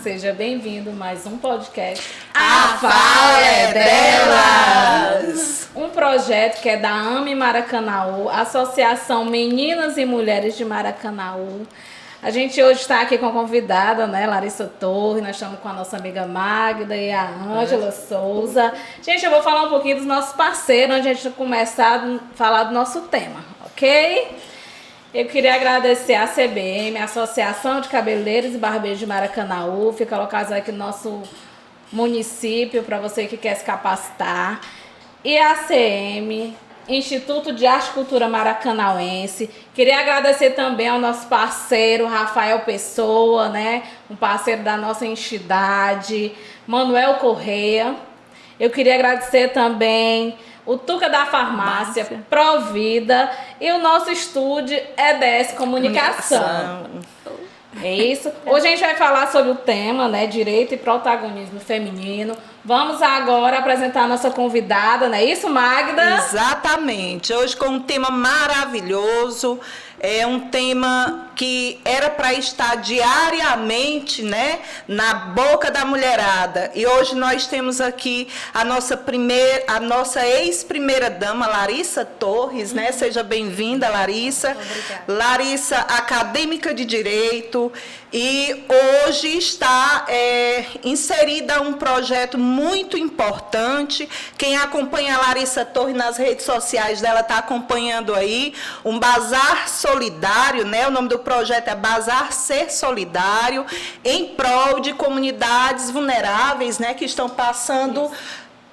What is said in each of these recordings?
seja bem-vindo a mais um podcast. A Fala é Delas! Um projeto que é da AME Maracanaú, Associação Meninas e Mulheres de Maracanaú. A gente hoje está aqui com a convidada, né, Larissa Torres, nós estamos com a nossa amiga Magda e a Ângela Souza. Gente, eu vou falar um pouquinho dos nossos parceiros, onde a gente vai começar a falar do nosso tema, ok? Eu queria agradecer a CBM, a Associação de Cabeleireiros e Barbeiros de Maracanaú, fica localizada aqui no nosso município, para você que quer se capacitar. E a ACM, Instituto de Arte e Cultura Maracanauense. Queria agradecer também ao nosso parceiro Rafael Pessoa, né? Um parceiro da nossa entidade, Manuel Correia. Eu queria agradecer também o Tuca da Farmácia, Provida e o nosso estúdio EDS Comunicação. É isso. Hoje a gente vai falar sobre o tema, né, direito e protagonismo feminino. Vamos agora apresentar a nossa convidada, não é isso, Magda? Exatamente. Hoje com um tema maravilhoso, é um tema que era para estar diariamente, né, na boca da mulherada. E hoje nós temos aqui a nossa ex-primeira dama, Larissa Torres, né? Seja bem-vinda, Larissa. Obrigada. Larissa, acadêmica de Direito, e hoje está inserida um projeto muito importante. Quem acompanha a Larissa Torres nas redes sociais dela está acompanhando aí um bazar solidário, né? O nome do projeto é Bazar Ser Solidário, em prol de comunidades vulneráveis, né, que estão passando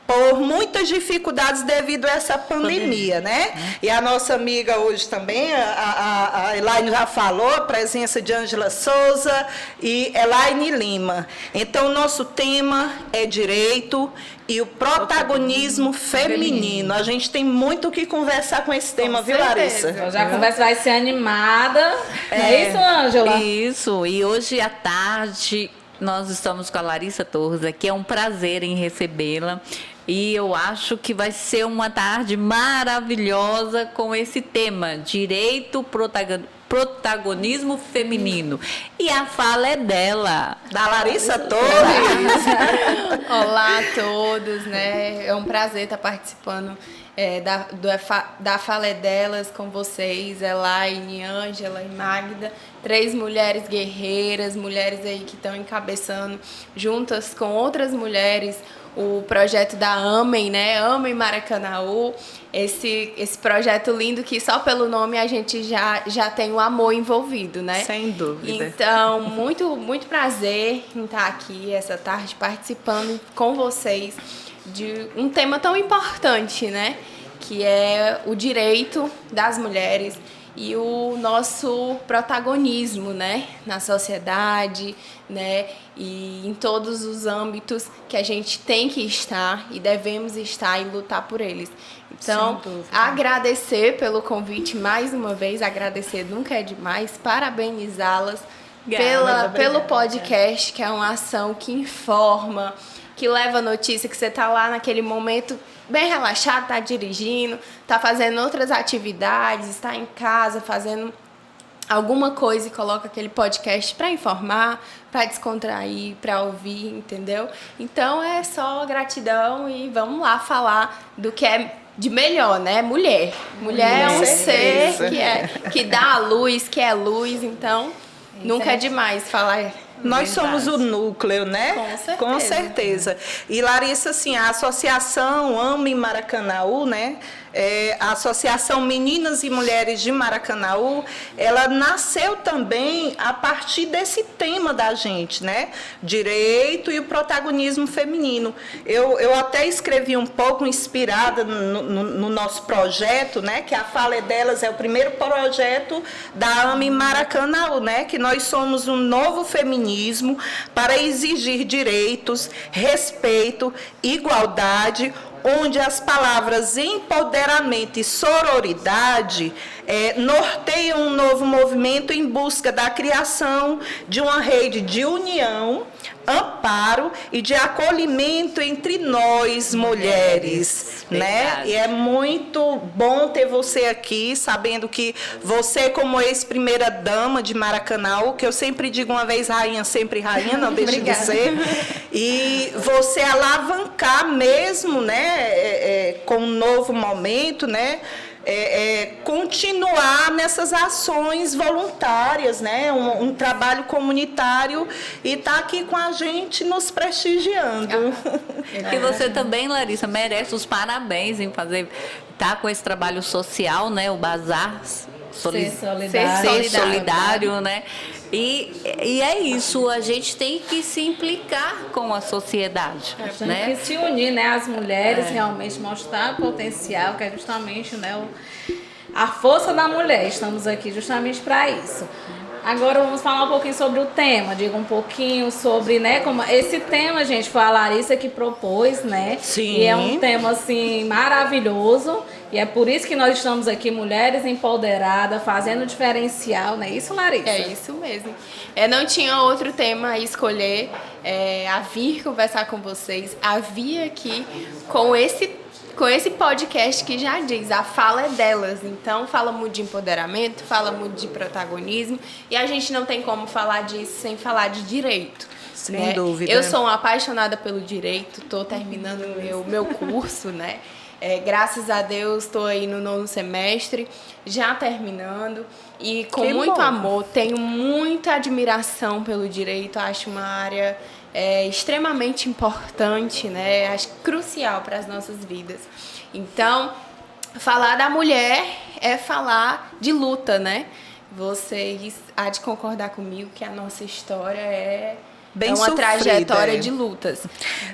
por muitas dificuldades devido a essa pandemia, né? E a nossa amiga hoje também, a Elaine já falou, a presença de Ângela Souza e Elaine Lima. Então, o nosso tema é direito e o protagonismo feminino. A gente tem muito o que conversar com esse tema, viu, Larissa? Já a conversa vai ser animada. É isso, Ângela? Isso, e hoje à tarde nós estamos com a Larissa Torres aqui, é um prazer em recebê-la. E eu acho que vai ser uma tarde maravilhosa com esse tema, direito, protagonismo feminino. E a fala é dela, da Larissa Torres. Olá a todos, né? É um prazer estar participando da Fala é Delas com vocês, Elaine, Ângela e Magda. 3 mulheres guerreiras, mulheres aí que estão encabeçando juntas com outras mulheres o projeto da AMEM, né? AMEM Maracanaú, esse projeto lindo que só pelo nome a gente já tem o amor envolvido, né? Sem dúvida. Então, muito prazer em estar aqui essa tarde participando com vocês de um tema tão importante, né? Que é o direito das mulheres e o nosso protagonismo, né, na sociedade, né, e em todos os âmbitos que a gente tem que estar e devemos estar e lutar por eles. Então, agradecer pelo convite mais uma vez, agradecer nunca é demais, parabenizá-las pelo podcast, que é uma ação que informa, que leva notícia, que você está lá naquele momento bem relaxado, está dirigindo, está fazendo outras atividades, está em casa fazendo alguma coisa e coloca aquele podcast para informar, para descontrair, para ouvir, entendeu? Então é só gratidão e vamos lá falar do que é de melhor, né? Mulher. Mulher é um ser que dá a luz, que é luz, então nunca é demais falar. Nós somos o núcleo, né? Com certeza. E Larissa, assim, a Associação AME Maracanaú, né? A Associação Meninas e Mulheres de Maracanaú, ela nasceu também a partir desse tema da gente, né? Direito e o protagonismo feminino. Eu até escrevi um pouco inspirada no nosso projeto, né? Que a Fala é Delas é o primeiro projeto da AME Maracanaú, né? Que nós somos um novo feminismo para exigir direitos, respeito, igualdade, onde as palavras empoderamento e sororidade norteiam um novo movimento em busca da criação de uma rede de união, amparo e de acolhimento entre nós, mulheres. né? Verdade. E é muito bom ter você aqui, sabendo que você, como ex-primeira-dama de Maracanã, que eu sempre digo uma vez rainha, sempre rainha, não deixe de Obrigada. ser, e você alavancar mesmo, né, com um novo momento, né, continuar nessas ações voluntárias, né? Um trabalho comunitário e estar aqui com a gente nos prestigiando. E você também, Larissa, merece os parabéns em tá com esse trabalho social, né? O Bazar Ser solidário. Ser solidário, né? E é isso, a gente tem que se implicar com a sociedade, Tem né? que se unir, né? As mulheres realmente mostrar o potencial, que é justamente, né, a força da mulher. Estamos aqui justamente para isso. Agora vamos falar um pouquinho sobre o tema. Diga um pouquinho sobre, né, como esse tema, gente, foi a Larissa que propôs, né? Sim. E é um tema assim maravilhoso. E é por isso que nós estamos aqui, mulheres empoderadas, fazendo diferencial, não é isso, Larissa? É isso mesmo. Não tinha outro tema a escolher, a vir conversar com vocês, a vir aqui com esse podcast que já diz, a fala é delas. Então, fala muito de empoderamento, fala muito de protagonismo, e a gente não tem como falar disso sem falar de direito. Sem dúvida. Eu sou uma apaixonada pelo direito, estou terminando o meu curso, né? Graças a Deus, estou aí no 9º semestre, já terminando, e com Que muito bom. amor, tenho muita admiração pelo direito, acho uma área extremamente importante, né? Acho crucial para as nossas vidas. Então, falar da mulher é falar de luta, né? Vocês há de concordar comigo que a nossa história é Bem uma sofrida, trajetória de lutas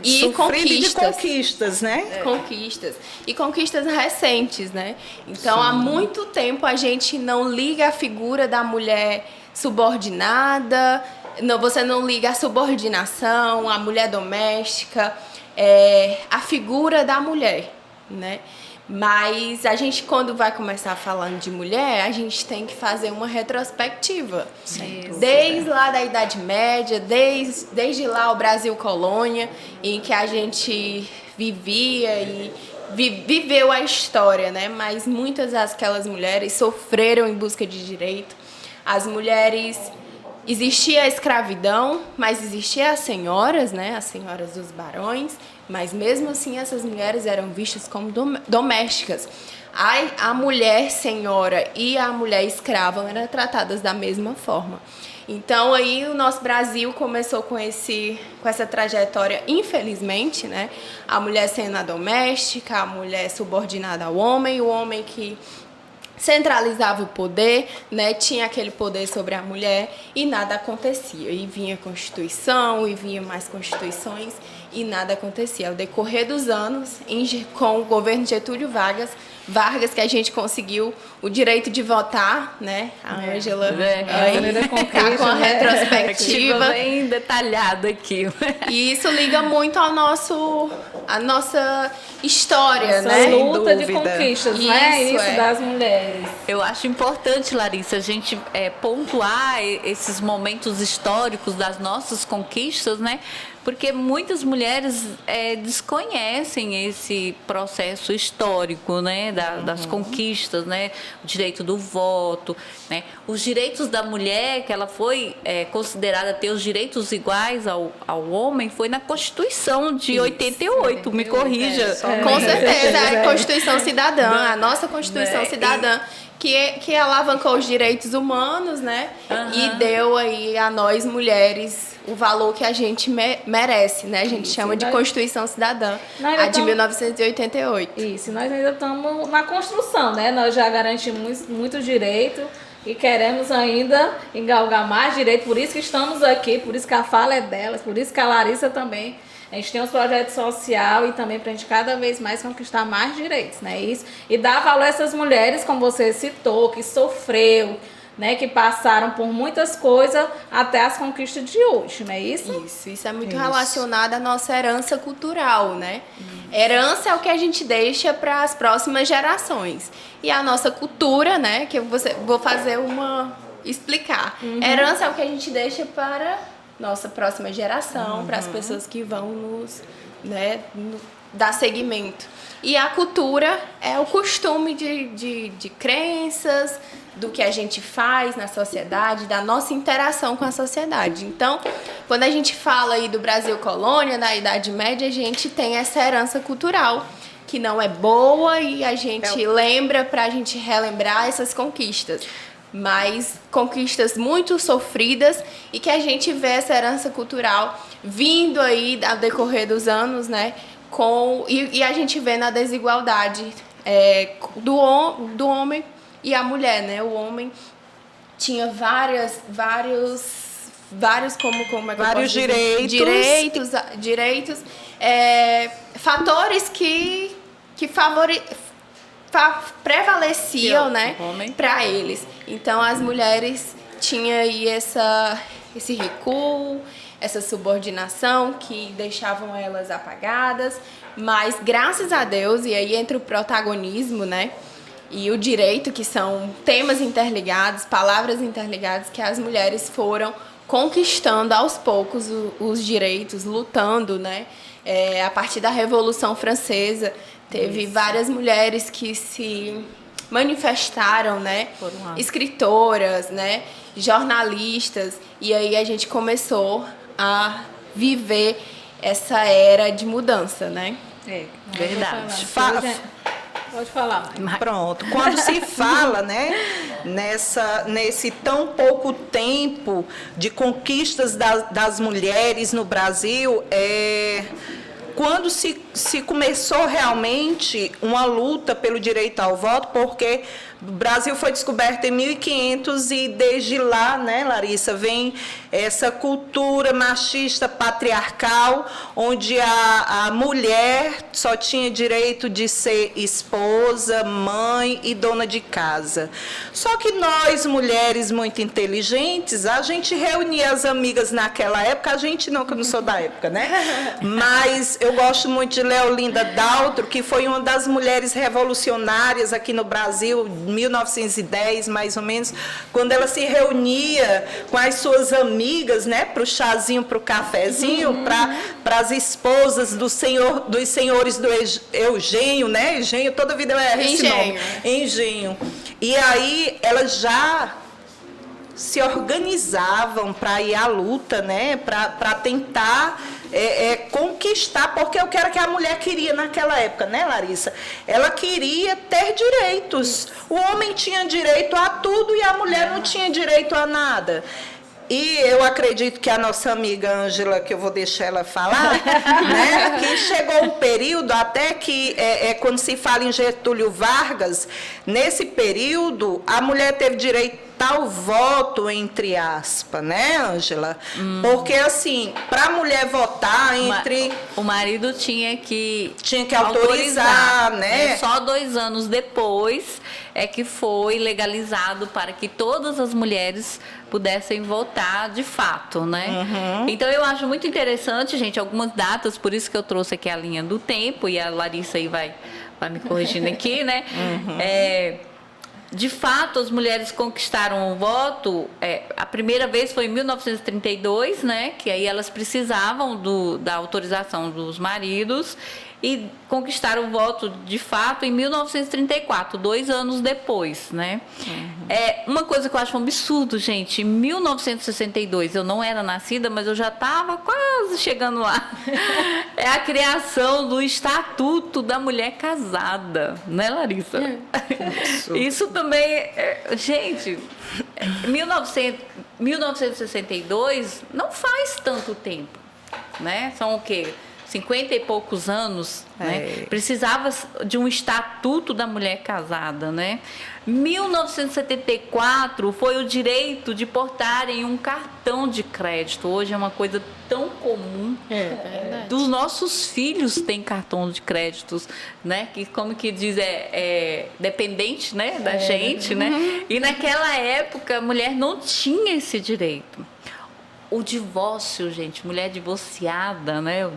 e Sofrida e de conquistas. conquistas, né? Conquistas. E conquistas recentes, né? Então, há muito tempo a gente não liga a figura da mulher subordinada, você não liga a subordinação, a mulher doméstica, a figura da mulher, né? Mas a gente, quando vai começar falando de mulher, a gente tem que fazer uma retrospectiva. Desde lá da Idade Média, desde lá o Brasil colônia, em que a gente vivia e viveu a história, né? Mas muitas daquelas mulheres sofreram em busca de direito. As mulheres... Existia a escravidão, mas existia as senhoras, né? As senhoras dos barões, mas mesmo assim essas mulheres eram vistas como domésticas. A mulher senhora e a mulher escrava eram tratadas da mesma forma. Então aí o nosso Brasil começou com essa trajetória, infelizmente, né? A mulher sendo a doméstica, a mulher subordinada ao homem, o homem que centralizava o poder, né? Tinha aquele poder sobre a mulher e nada acontecia. E vinha a Constituição, e vinha mais constituições e nada acontecia. Ao decorrer dos anos, com o governo de Getúlio Vargas, que a gente conseguiu o direito de votar, né? A Ângela tá com a retrospectiva. Bem detalhado aqui. E isso liga muito à nossa história, Essa né? luta de dúvida. conquistas, né? Isso, Isso das mulheres. Eu acho importante, Larissa, a gente pontuar esses momentos históricos das nossas conquistas, né? Porque muitas mulheres desconhecem esse processo histórico, né? Das conquistas, né? O direito do voto, né? Os direitos da mulher, que ela foi considerada ter os direitos iguais ao homem, foi na Constituição de 88, me corrija. Com certeza, a Constituição Cidadã, a nossa Constituição Cidadã, que alavancou os direitos humanos, né? E deu aí a nós, mulheres, o valor que a gente merece, né? A gente chama de Constituição Cidadã, a de 1988. Isso, nós ainda estamos na construção, né? Nós já garantimos muito direito e queremos ainda engalgar mais direito, por isso que estamos aqui, por isso que a fala é delas, por isso que a Larissa também. A gente tem uns projetos social e também para a gente cada vez mais conquistar mais direitos, né? Isso. E dar valor a essas mulheres, como você citou, que sofreu, né? Que passaram por muitas coisas até as conquistas de hoje, não é isso? Isso é muito relacionado à nossa herança cultural, né? Herança é o que a gente deixa para as próximas gerações. E a nossa cultura, né? Que eu vou fazer explicar. Herança é o que a gente deixa para nossa próxima geração, para as pessoas que vão nos, né, dar seguimento. E a cultura é o costume de crenças, do que a gente faz na sociedade, da nossa interação com a sociedade. Então, quando a gente fala aí do Brasil colônia, da Idade Média, a gente tem essa herança cultural que não é boa e a gente lembra para a gente relembrar essas conquistas. Mas conquistas muito sofridas e que a gente vê essa herança cultural vindo aí ao decorrer dos anos, né? E a gente vê na desigualdade do homem e a mulher, né? O homem tinha vários direitos, fatores que prevaleciam, né, para eles. Então as mulheres tinham aí esse recuo, essa subordinação que deixavam elas apagadas, mas graças a Deus, e aí entra o protagonismo, né, e o direito, que são temas interligados, palavras interligadas, que as mulheres foram conquistando aos poucos os direitos, lutando, né, a partir da Revolução Francesa, teve várias mulheres que se manifestaram, né, escritoras, né, jornalistas, e aí a gente começou a viver essa era de mudança, né? Verdade. Pode falar. Pronto. Quando se fala, né, nesse tão pouco tempo de conquistas das mulheres no Brasil, quando se começou realmente uma luta pelo direito ao voto, porque o Brasil foi descoberto em 1500 e desde lá, né, Larissa, vem essa cultura machista patriarcal, onde a mulher só tinha direito de ser esposa, mãe e dona de casa. Só que nós, mulheres muito inteligentes, a gente reunia as amigas naquela época, a gente não, que eu não sou da época, né? Mas eu gosto muito de Leolinda Daltro, que foi uma das mulheres revolucionárias aqui no Brasil, 1910, mais ou menos, quando ela se reunia com as suas amigas, né, para o chazinho, para o cafezinho, para as esposas dos senhores do Eugênio, né? Eugênio, toda a vida era esse nome. Engenho. E aí elas já se organizavam para ir à luta, né, para tentar conquistar, porque eu quero que a mulher queria naquela época, né, Larissa? Ela queria ter direitos. O homem tinha direito a tudo e a mulher não tinha direito a nada. E eu acredito que a nossa amiga Ângela, que eu vou deixar ela falar, né, que chegou um período até que, quando se fala em Getúlio Vargas, nesse período, a mulher teve direito ao voto, entre aspas, né, Ângela? Porque, assim, para a mulher votar o marido tinha que autorizar, né? Só 2 anos depois é que foi legalizado para que todas as mulheres pudessem votar de fato, né? Então eu acho muito interessante, gente, algumas datas, por isso que eu trouxe aqui a linha do tempo, e a Larissa aí vai me corrigindo aqui, né? De fato, as mulheres conquistaram o voto, a primeira vez foi em 1932, né? Que aí elas precisavam da autorização dos maridos, e conquistaram o voto de fato em 1934, 2 anos depois, né? Uma coisa que eu acho um absurdo, gente, em 1962, eu não era nascida, mas eu já estava quase chegando lá, é a criação do Estatuto da Mulher Casada, né, Larissa? Isso também, gente, 1962 não faz tanto tempo, né? São o quê? 50 e poucos anos, né? Precisava de um estatuto da mulher casada, né? 1974 foi o direito de portarem um cartão de crédito. Hoje é uma coisa tão comum. Dos nossos filhos têm cartão de créditos, né? Que, como que diz, dependente, né? Da gente, né? E naquela época a mulher não tinha esse direito. O divórcio, gente, mulher divorciada, né?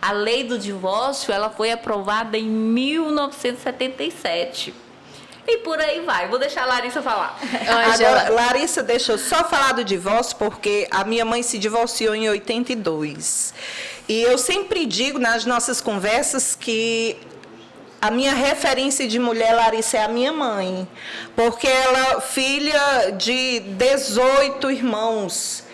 A lei do divórcio, ela foi aprovada em 1977. e por aí vai. Vou deixar a Larissa falar. Agora, Larissa, deixa eu só falar do divórcio, porque a minha mãe se divorciou em 82. E eu sempre digo nas nossas conversas que a minha referência de mulher, Larissa, é a minha mãe. Porque ela, filha de 18 irmãos,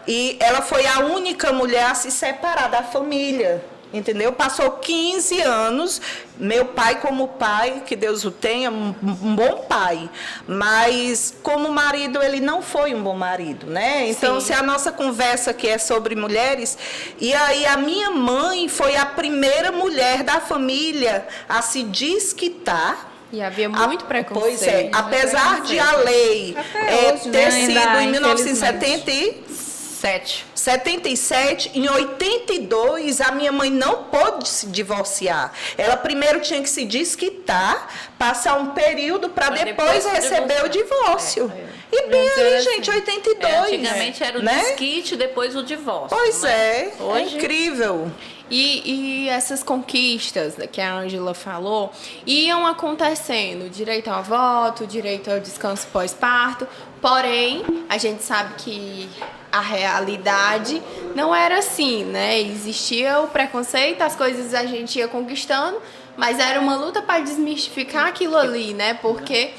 e ela foi a única mulher a se separar da família. Entendeu? Passou 15 anos, meu pai como pai, que Deus o tenha, um bom pai, mas como marido ele não foi um bom marido, né? Então, Sim. se a nossa conversa aqui é sobre mulheres, e aí a minha mãe foi a primeira mulher da família a se desquitar. E havia muito preconceito. Pois é, apesar de a lei Até hoje, ter né, sido ainda, em 1977, 77, em 82, a minha mãe não pôde se divorciar. Ela primeiro tinha que se desquitar, passar um período para depois receber o divórcio. E bem aí, gente, 82. Antigamente era o né? desquite, depois o divórcio. Pois é, Hoje- é incrível. E essas conquistas que a Ângela falou iam acontecendo, direito ao voto, direito ao descanso pós-parto, porém, a gente sabe que a realidade não era assim, né? Existia o preconceito, as coisas a gente ia conquistando, mas era uma luta para desmistificar aquilo ali, né? Porque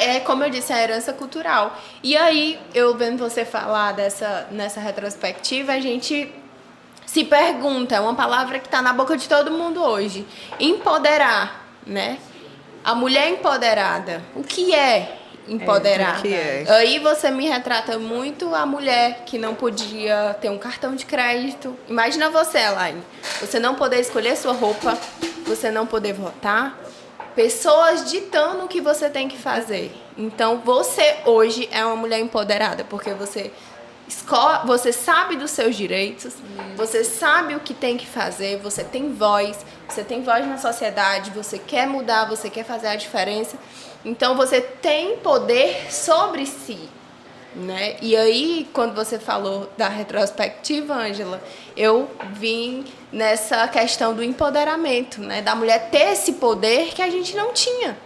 é, como eu disse, a herança cultural. E aí, eu vendo você falar nessa retrospectiva, a gente se pergunta, é uma palavra que está na boca de todo mundo hoje. Empoderar, né? A mulher empoderada. O que é empoderar? o que é? Aí você me retrata muito a mulher que não podia ter um cartão de crédito. Imagina você, Elaine. Você não poder escolher sua roupa, você não poder votar. Pessoas ditando o que você tem que fazer. Então, você hoje é uma mulher empoderada, porque você sabe dos seus direitos, você sabe o que tem que fazer, você tem voz na sociedade, você quer mudar, você quer fazer a diferença. Então você tem poder sobre si, né? E aí, quando você falou da retrospectiva, Ângela, eu vim nessa questão do empoderamento, né? Da mulher ter esse poder que a gente não tinha.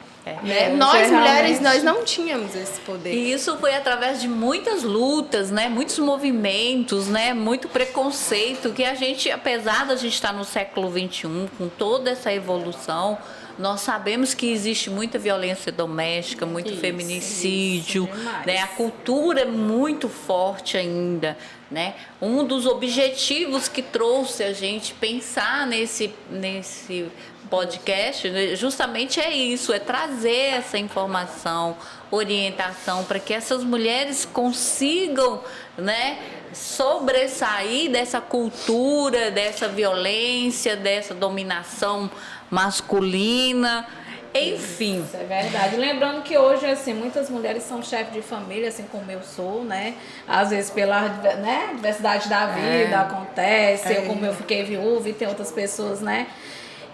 Né? Nós, mulheres, nós não tínhamos esse poder. E isso foi através de muitas lutas, né? Muitos movimentos, né? Muito preconceito que a gente, apesar da gente estar no século XXI, com toda essa evolução, nós sabemos que existe muita violência doméstica, muito feminicídio, né? A cultura é muito forte ainda, né? Um dos objetivos que trouxe a gente pensar nesse podcast justamente é isso, é trazer essa informação, orientação para que essas mulheres consigam, né, sobressair dessa cultura, dessa violência, dessa dominação masculina, enfim. Isso é verdade. Lembrando que hoje, assim, muitas mulheres são chefes de família, assim como eu sou, né? Às vezes pela, né, diversidade da vida acontece, eu como eu fiquei viúva e tem outras pessoas, né,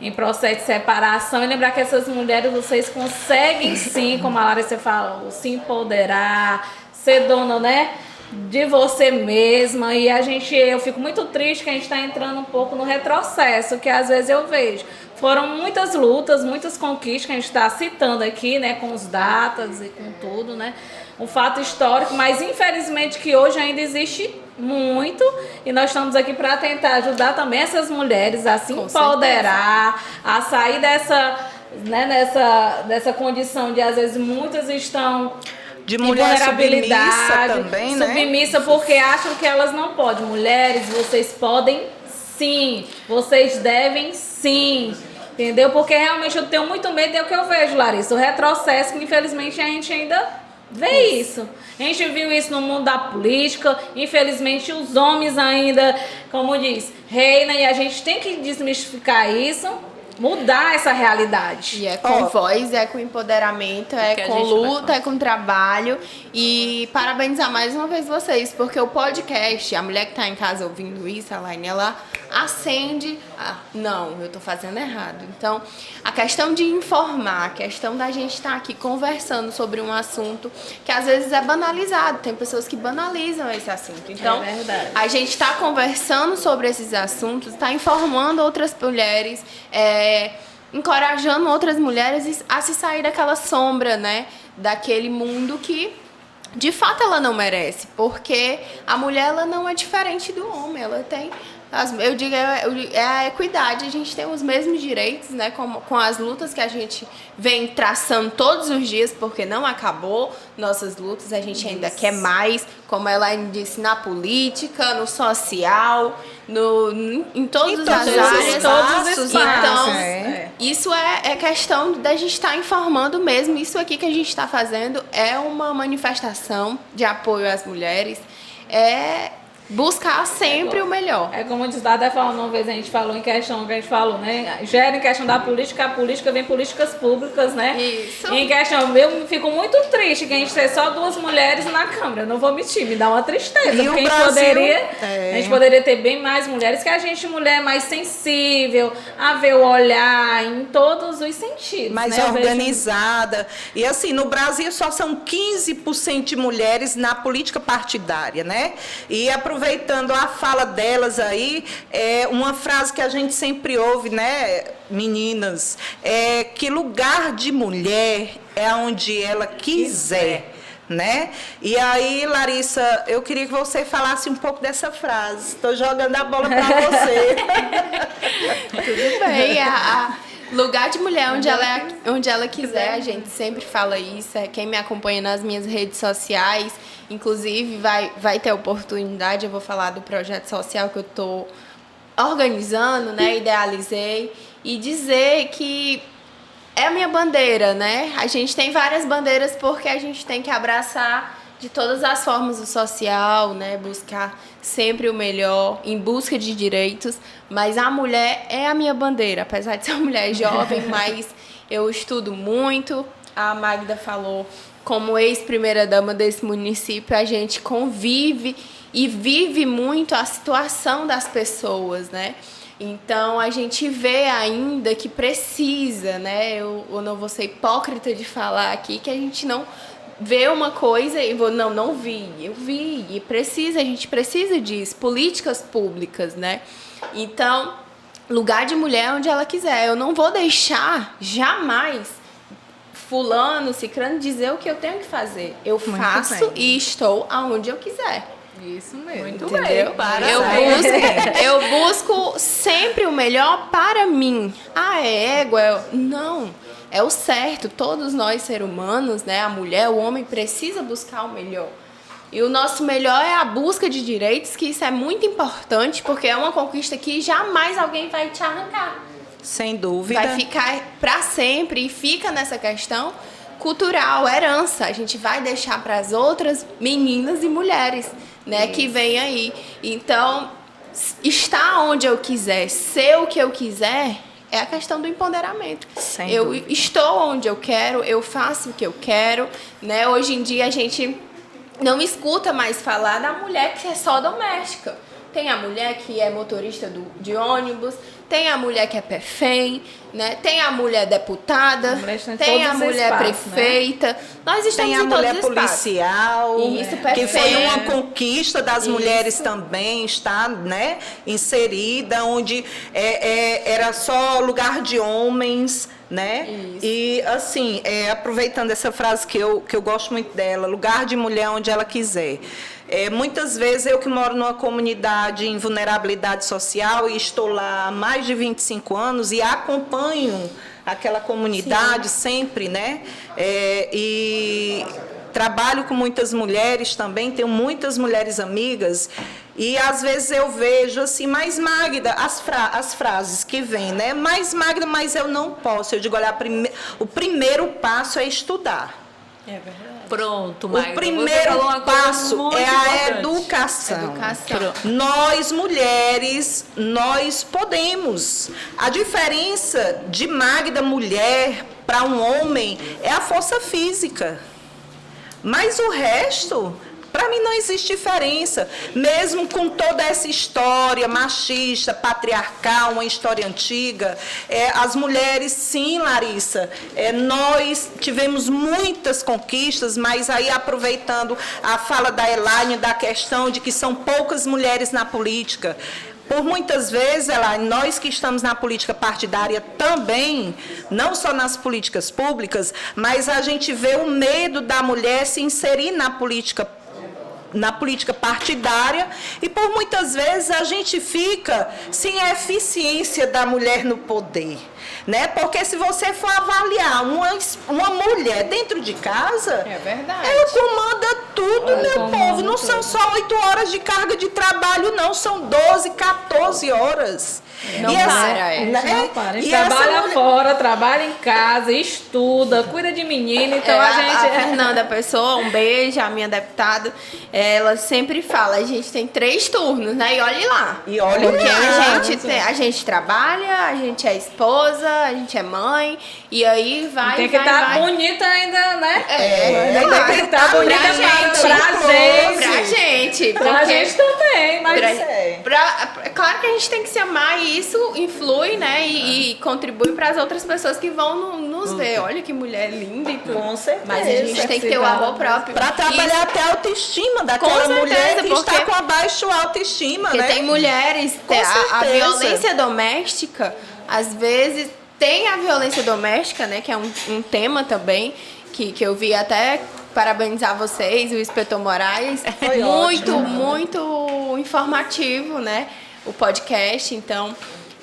em processo de separação. E lembrar que essas mulheres, vocês conseguem sim, como a Larissa falou, se empoderar, ser dona, né, de você mesma. E eu fico muito triste que a gente está entrando um pouco no retrocesso, que às vezes eu vejo. Foram muitas lutas, muitas conquistas que a gente está citando aqui, né, com os datas e com tudo, né, um fato histórico, mas infelizmente que hoje ainda existe muito, e nós estamos aqui para tentar ajudar também essas mulheres a se empoderar, a sair dessa, né, dessa condição de às vezes muitas estão de mulher submissa também, né? Submissa porque acham que elas não podem. Mulheres, vocês podem sim, vocês devem sim, entendeu? Porque realmente eu tenho muito medo, é o que eu vejo, Larissa, o retrocesso, que infelizmente a gente ainda vê isso. A gente viu isso no mundo da política, infelizmente os homens ainda, como diz, reinam, e a gente tem que desmistificar isso, mudar essa realidade. E é com voz, é com empoderamento, é com luta, é com trabalho. E parabenizar mais uma vez vocês, porque o podcast, a mulher que está em casa ouvindo isso, a Elaine, ela acende. Não, eu estou fazendo errado. Então, a questão de informar, a questão da gente estar aqui conversando sobre um assunto que às vezes é banalizado. Tem pessoas que banalizam esse assunto. Então, é verdade. A gente está conversando sobre esses assuntos, está informando outras mulheres, encorajando outras mulheres a se sair daquela sombra, né? Daquele mundo que, de fato, ela não merece. Porque a mulher, ela não é diferente do homem. Ela tem... Eu digo, é a equidade, a gente tem os mesmos direitos, né, com as lutas que a gente vem traçando todos os dias, porque não acabou nossas lutas, a gente ainda quer mais, como ela disse, na política, no social, em todas as áreas. Todos os espaços. Então, isso é questão da gente estar informando mesmo. Isso aqui que a gente está fazendo é uma manifestação de apoio às mulheres, buscar sempre o melhor. É como o Dada falou uma vez, a gente falou em questão, que a gente falou, né? Gera em questão da política, a política vem políticas públicas, né? Isso. E em questão, eu fico muito triste que a gente tenha só 2 mulheres na Câmara. Eu não vou mentir, me dá uma tristeza. E porque o Brasil, a gente poderia ter bem mais mulheres, que a gente, mulher, mais sensível, a ver o olhar em todos os sentidos. Mais né? organizada. E assim, no Brasil só são 15% de mulheres na política partidária, né? E aproveitando a fala delas aí, uma frase que a gente sempre ouve, né, meninas, que lugar de mulher é onde ela quiser, né? E aí, Larissa, eu queria que você falasse um pouco dessa frase. Estou jogando a bola para você. Tudo bem. Lugar de mulher onde ela quiser, a gente sempre fala isso. Quem me acompanha nas minhas redes sociais, inclusive vai ter oportunidade, eu vou falar do projeto social que eu estou organizando, né? Idealizei, e dizer que é a minha bandeira, né? A gente tem várias bandeiras porque a gente tem que abraçar de todas as formas o social, né? Buscar sempre o melhor, em busca de direitos, mas a mulher é a minha bandeira, apesar de ser uma mulher jovem, mas eu estudo muito. A Magda falou, como ex-primeira-dama desse município, a gente convive e vive muito a situação das pessoas, né? Então, a gente vê ainda que precisa, né? Eu não vou ser hipócrita de falar aqui que a gente não vê uma coisa e não vi, eu vi, e a gente precisa disso, políticas públicas, né? Então, lugar de mulher onde ela quiser. Eu não vou deixar jamais fulano, ciclano dizer o que eu tenho que fazer. Eu faço e estou aonde eu quiser. Isso mesmo. Muito Entendeu? bem. Parabéns. Eu busco sempre o melhor para mim. É égua? Não. É o certo. Todos nós, seres humanos, né? A mulher, o homem, precisa buscar o melhor. E o nosso melhor é a busca de direitos, que isso é muito importante, porque é uma conquista que jamais alguém vai te arrancar. Sem dúvida. Vai ficar para sempre, e fica nessa questão cultural, herança. A gente vai deixar para as outras meninas e mulheres, né, que vêm aí. Então, estar onde eu quiser, ser o que eu quiser, é a questão do empoderamento. Sem eu dúvida. estou onde eu quero, eu faço o que eu quero, né? Hoje em dia a gente não escuta mais falar da mulher que é só doméstica. Tem a mulher que é motorista de ônibus, tem a mulher que é PEFEM, né? Tem a mulher deputada, tem a mulher prefeita. Né? Nós estamos tem a em todos mulher os espaços. policial, Isso, que foi perfeito. uma conquista das Isso. mulheres também, está, né, inserida, onde era só lugar de homens, né? Isso. E assim, aproveitando essa frase que eu gosto muito dela, lugar de mulher onde ela quiser. Muitas vezes eu que moro numa comunidade em vulnerabilidade social e estou lá há mais de 25 anos e acompanho aquela comunidade sempre, né? E trabalho com muitas mulheres também, tenho muitas mulheres amigas, e às vezes eu vejo assim, mas Magda, as frases que vêm, né? Mas Magda, mas eu não posso. Eu digo, olha, o primeiro passo é estudar. É verdade. Pronto, Magda. O primeiro passo é a educação. Nós, mulheres, nós podemos. A diferença de Magda, mulher, para um homem é a força física. Mas o resto, para mim, não existe diferença. Mesmo com toda essa história machista, patriarcal, uma história antiga, as mulheres, sim, Larissa, nós tivemos muitas conquistas, mas aí aproveitando a fala da Elaine, da questão de que são poucas mulheres na política, Por muitas vezes, nós que estamos na política partidária também, não só nas políticas públicas, mas a gente vê o medo da mulher se inserir na política partidária, e por muitas vezes a gente fica sem a eficiência da mulher no poder, né? Porque se você for avaliar uma mulher dentro de casa, É verdade. ela comanda tudo, meu povo. Não são só 8 horas de carga de trabalho, não, são 12, 14 horas. Não E para, Não para. A gente e essa trabalha mulher- fora, trabalha em casa, estuda, cuida de menino, então a gente... A Fernanda Pessoa, um beijo, a minha deputada, ela sempre fala, a gente tem 3 turnos, né? E olhe lá. E olha Porque lá. a gente trabalha, a gente é esposa, a gente é mãe, e aí vai, Tem que vai, estar vai. bonita ainda, né? claro. Tem que estar bonita Pra gente. Pra gente. Pra porque- gente também, mas... Claro que a gente tem que se amar e isso influi, né? E contribui para as outras pessoas que vão nos ver. Olha que mulher linda e tudo. Com certeza. Mas a gente tem que ter o amor próprio. Para trabalhar até a autoestima daquela Com mulher certeza, que está porque- com a baixa autoestima, Porque né? tem mulheres, Com a certeza. violência doméstica, às vezes tem a violência doméstica, né? Que é um tema também, que eu vi até parabenizar vocês, o Inspetor Moraes. Foi muito, ótimo. muito informativo, né? O podcast. Então,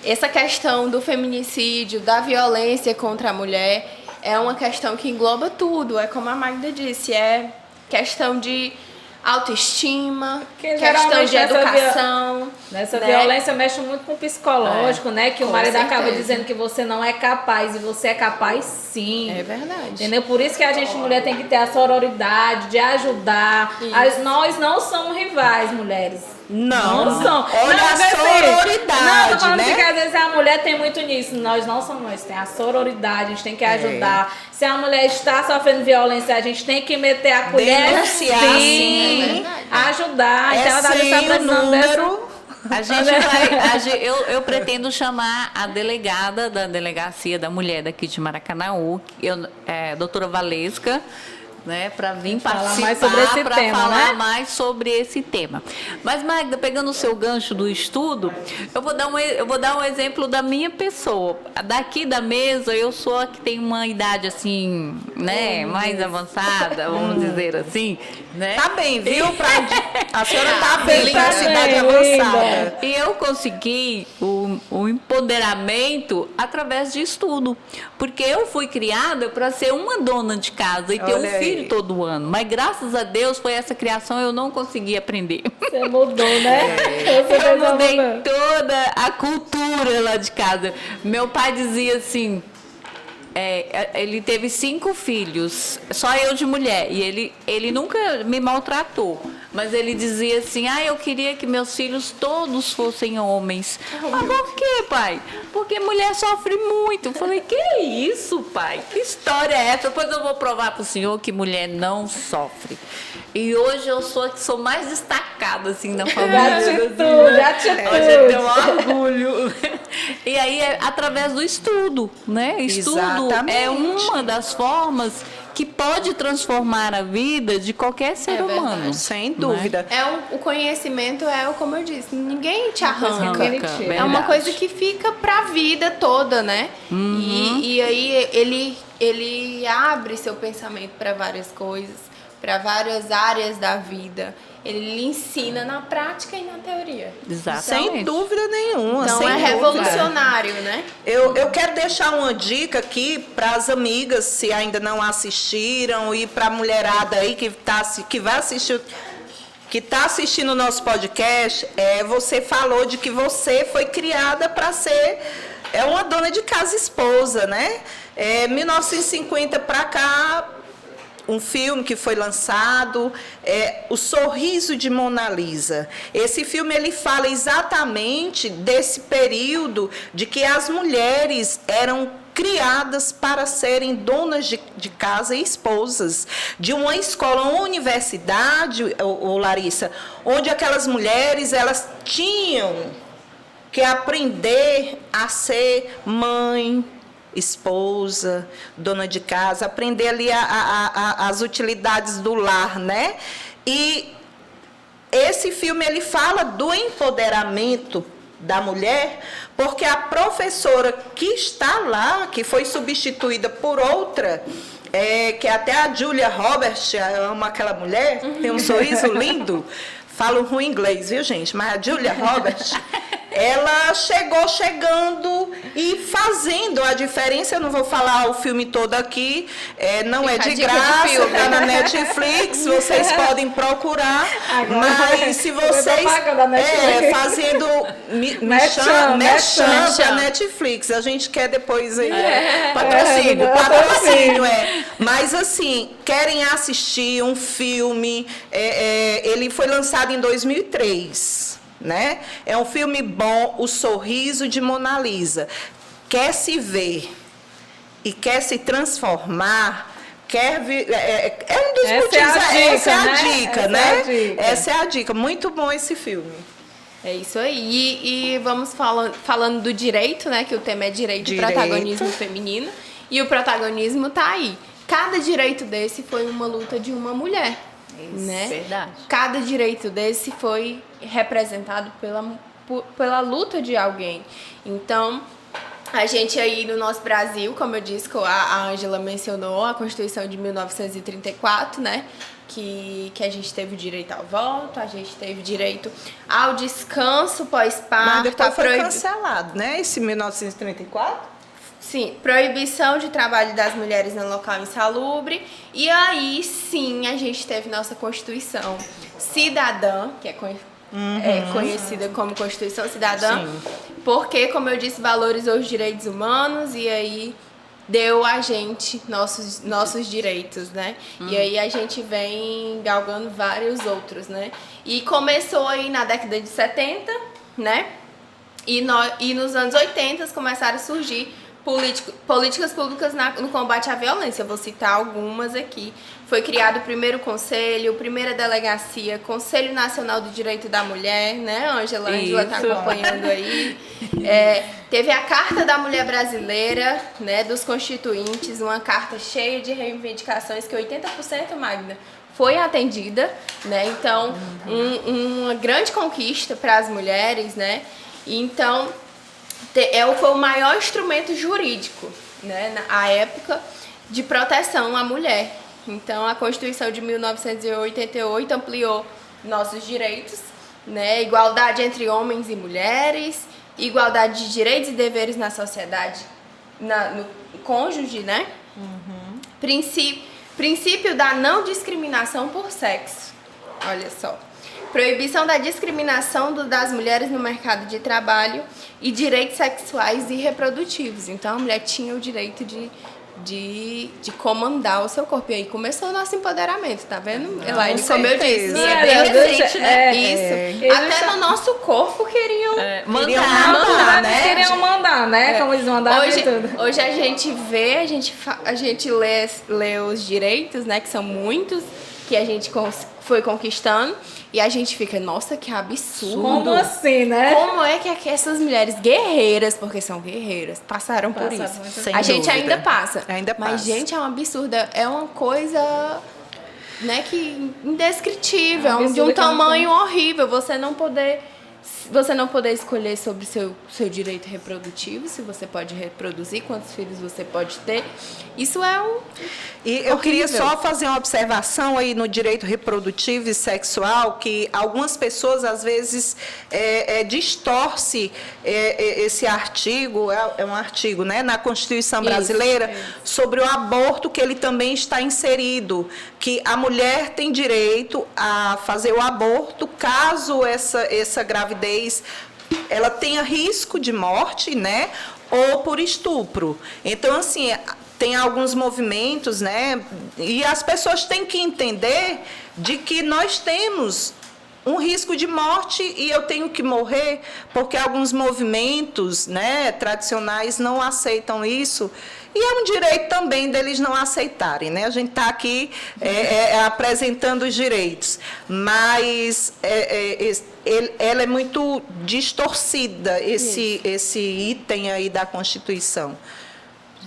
essa questão do feminicídio, da violência contra a mulher, é uma questão que engloba tudo. É como a Magda disse, é questão de autoestima, Que questão de geralmente essa educação. Nessa né? violência mexe muito com o psicológico, né? Que o com marido acaba certeza. dizendo que você não é capaz e você é capaz sim. É verdade. Entendeu? Por isso que a gente, mulher, tem que ter a sororidade de ajudar. Nós não somos rivais, mulheres. Não. são. Olha Não, a assim, sororidade, Não, tô falando né? que às vezes a mulher tem muito nisso. Nós não somos nós. Tem a sororidade, a gente tem que ajudar. Se a mulher está sofrendo violência, a gente tem que meter a colher. Denunciar, sim. É verdade. Ajudar. Então, ela tá sem o precisando dessa... número. A gente vai. Eu pretendo chamar a delegada da Delegacia da Mulher daqui de Maracanaú, doutora Valesca, né, para vir Falar participar, mais sobre esse para tema, falar né? mais sobre esse tema. Mas, Magda, pegando o seu gancho do estudo, eu vou dar um exemplo da minha pessoa. Daqui da mesa, eu sou a que tem uma idade assim, né, mais avançada, vamos dizer assim, né? Tá bem, viu? A senhora tá bem Tá para a cidade bem, avançada. E eu consegui o empoderamento através de estudo. Porque eu fui criada para ser uma dona de casa e ter um Olha aí. filho todo ano. Mas graças a Deus foi essa criação, eu não consegui aprender. Você mudou, né? Você Eu fez uma mudei mudança. toda a cultura lá de casa. Meu pai dizia assim. Ele teve 5 filhos, só eu de mulher, e ele nunca me maltratou, mas ele dizia assim, eu queria que meus filhos todos fossem homens. Mas por quê, pai? Porque mulher sofre muito. Eu falei, que isso, pai? Que história é essa? Depois eu vou provar para o senhor que mulher não sofre. E hoje eu sou a que sou mais destacada, assim, na família. Atitude. Hoje eu tenho orgulho. E aí é através do estudo, né? Estudo Exatamente. é uma das formas que pode transformar a vida de qualquer ser humano. verdade. Sem dúvida. O conhecimento como eu disse, ninguém te arranca. Ninguém tira. É uma Verdade. coisa que fica pra vida toda, né? E aí ele abre seu pensamento para várias coisas, para várias áreas da vida. Ele lhe ensina na prática e na teoria. Exatamente. Sem dúvida nenhuma. Então sem é dúvida. revolucionário, né? Eu quero deixar uma dica aqui para as amigas, se ainda não assistiram, e para a mulherada aí que vai assistir, que está assistindo o nosso podcast. Você falou de que você foi criada para ser uma dona de casa e esposa, né? 1950 para cá, um filme que foi lançado, O Sorriso de Mona Lisa. Esse filme ele fala exatamente desse período de que as mulheres eram criadas para serem donas de casa e esposas, de uma escola, uma universidade, Larissa, onde aquelas mulheres elas tinham que aprender a ser mãe, esposa, dona de casa, aprender ali as utilidades do lar, né? E esse filme ele fala do empoderamento da mulher, porque a professora que está lá, que foi substituída por outra, que até a Julia Roberts, eu amo aquela mulher, tem um sorriso lindo, falo ruim inglês, viu, gente? Mas a Julia Roberts, ela chegando e fazendo a diferença. Eu não vou falar o filme todo aqui, não é de graça, está na Netflix, vocês podem procurar. Mas se vocês fazendo mexendo para Netflix, a gente quer depois aí, patrocínio, Mas assim, querem assistir um filme, ele foi lançado em 2003. Né? É um filme bom, O Sorriso de Mona Lisa. Quer se ver e quer se transformar, quer um dos motivos. Essa é a dica, né? Essa é a dica. Muito bom esse filme. É isso aí. E vamos falando do direito, né? Que o tema é direito e protagonismo feminino. E o protagonismo tá aí. Cada direito desse foi uma luta de uma mulher. Isso, né? Verdade. Cada direito desse foi representado pela luta de alguém. Então, a gente aí no nosso Brasil, como eu disse, a Ângela mencionou a Constituição de 1934, né? Que a gente teve o direito ao voto, a gente teve direito ao descanso pós-parto. Mas depois foi cancelado, né? Esse 1934? Sim, proibição de trabalho das mulheres no local insalubre. E aí, sim, a gente teve nossa Constituição Cidadã, que é conhecida como Constituição Cidadã, porque, como eu disse, valorizou os direitos humanos e aí deu a gente nossos direitos, né? E aí a gente vem galgando vários outros, né? E começou aí na década de 70, né? E nos anos 80 começaram a surgir políticas públicas no combate à violência. Eu vou citar algumas aqui. Foi criado o primeiro conselho, primeira delegacia, Conselho Nacional do Direito da Mulher, né, Ângela? A Ângela está acompanhando aí. Teve a Carta da Mulher Brasileira, né, dos Constituintes, uma carta cheia de reivindicações que 80%, Magna, foi atendida, né? Então, uma grande conquista para as mulheres, né? Então, foi o maior instrumento jurídico, né, na época, de proteção à mulher. Então, a Constituição de 1988 ampliou nossos direitos, né, igualdade entre homens e mulheres, igualdade de direitos e deveres na sociedade, no cônjuge, né? Princípio da não discriminação por sexo. Olha só. Proibição da discriminação das mulheres no mercado de trabalho e direitos sexuais e reprodutivos. Então, a mulher tinha o direito de comandar o seu corpo. E aí começou o nosso empoderamento, tá vendo, Elaine? Como eu disse. É bem recente, né? Isso. Até no nosso corpo queriam mandar, né? Queriam mandar, né? Como eles mandavam tudo. Hoje a gente vê, a gente lê os direitos, né? Que são muitos, que a gente foi conquistando. E a gente fica, nossa, que absurdo. Como assim, né? Como é que essas mulheres guerreiras, porque são guerreiras, passaram por isso? Sem gente dúvida. ainda passa. Mas, passa. Gente, é um absurdo. É uma coisa, né, que indescritível. De um tamanho horrível. Você não poder escolher sobre seu direito reprodutivo, se você pode reproduzir, quantos filhos você pode ter. Isso é E eu queria só fazer uma observação aí no direito reprodutivo e sexual, que algumas pessoas, às vezes, distorce esse artigo, é um artigo, né, na Constituição Brasileira, sobre o aborto, que ele também está inserido, que a mulher tem direito a fazer o aborto caso essa gravidez ela tenha risco de morte, né, ou por estupro. Então, assim, tem alguns movimentos, né, e as pessoas têm que entender de que nós temos um risco de morte e eu tenho que morrer, porque alguns movimentos, né, tradicionais não aceitam isso. E é um direito também deles não aceitarem, né? A gente está aqui apresentando os direitos, mas ela é muito distorcida, esse item aí da Constituição.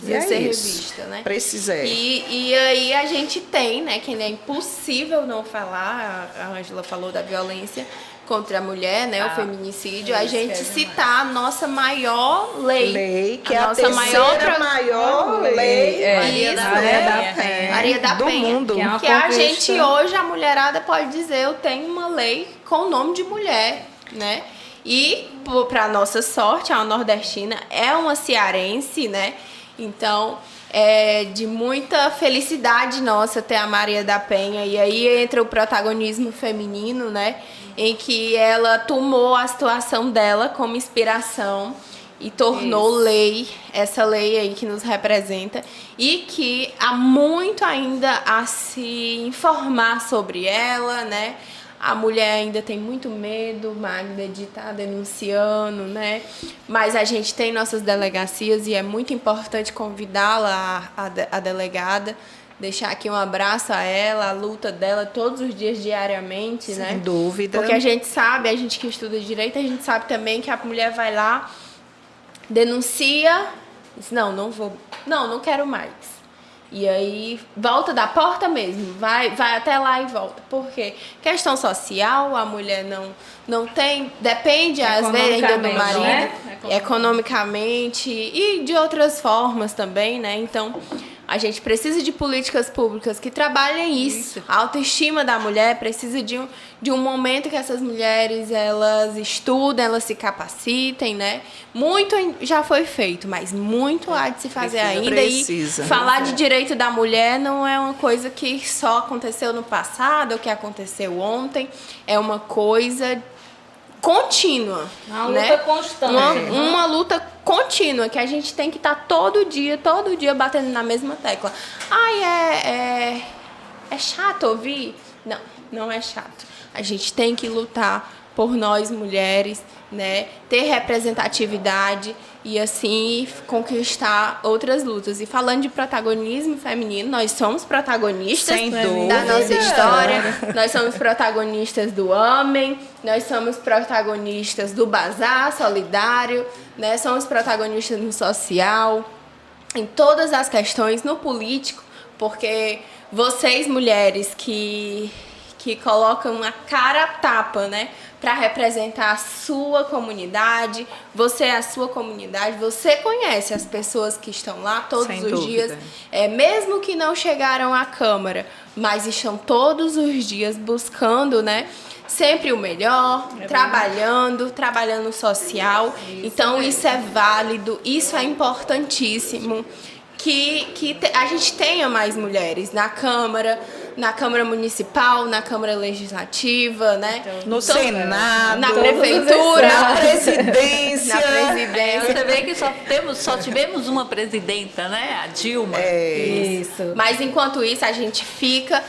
Precisa ser revista, né? Precisa. E aí a gente tem, né, que é impossível não falar, a Ângela falou da violência contra a mulher, né, o feminicídio, a gente é citar a nossa maior lei. Que é a nossa terceira maior lei. Isso, Maria da Penha. Maria da do Penha. mundo. Que é uma Que a conquista. gente hoje, a mulherada pode dizer, eu tenho uma lei com o nome de mulher, né? E, para nossa sorte, a nordestina é uma cearense, né? Então, é de muita felicidade nossa ter a Maria da Penha. E aí entra o protagonismo feminino, né? Em que ela tomou a situação dela como inspiração e tornou lei, essa lei aí que nos representa, e que há muito ainda a se informar sobre ela, né? A mulher ainda tem muito medo, Magda, de estar denunciando, né? Mas a gente tem nossas delegacias e é muito importante convidá-la, a delegada, deixar aqui um abraço a ela, a luta dela todos os dias, diariamente, né? Sem dúvida. Porque a gente sabe, a gente que estuda direito, a gente sabe também que a mulher vai lá, denuncia, diz, não quero mais. E aí volta da porta mesmo, vai até lá e volta. Por quê? Questão social, a mulher não tem, depende às vezes ainda do marido, né? Economicamente e de outras formas também, né? Então, a gente precisa de políticas públicas que trabalhem isso. A autoestima da mulher precisa de um momento que essas mulheres, elas estudem, elas se capacitem, né? Muito já foi feito, mas muito há de se fazer ainda. Precisa. E falar de direito da mulher não é uma coisa que só aconteceu no passado ou que aconteceu ontem. É uma coisa contínua. Uma né? luta constante. Uma luta contínua, que a gente tem que estar todo dia batendo na mesma tecla. Ai, é chato ouvir? Não é chato. A gente tem que lutar por nós mulheres, né? Ter representatividade e assim conquistar outras lutas. E falando de protagonismo feminino, nós somos protagonistas Sem da dúvida. nossa história, nós somos protagonistas do homem, nós somos protagonistas do bazar solidário, né? Somos protagonistas no social, em todas as questões, no político, porque vocês mulheres que colocam a cara a tapa, né? Para representar a sua comunidade, você é a sua comunidade, você conhece as pessoas que estão lá todos Sem os dúvida. dias, mesmo que não chegaram à Câmara, mas estão todos os dias buscando, né? Sempre o melhor, trabalhando no social. Então isso é válido, isso é importantíssimo. Que a gente tenha mais mulheres na Câmara Municipal, na Câmara Legislativa, né? No Senado, na Prefeitura, na Presidência. Você vê que só tivemos uma presidenta, né? A Dilma. Isso. Mas enquanto isso, a gente fica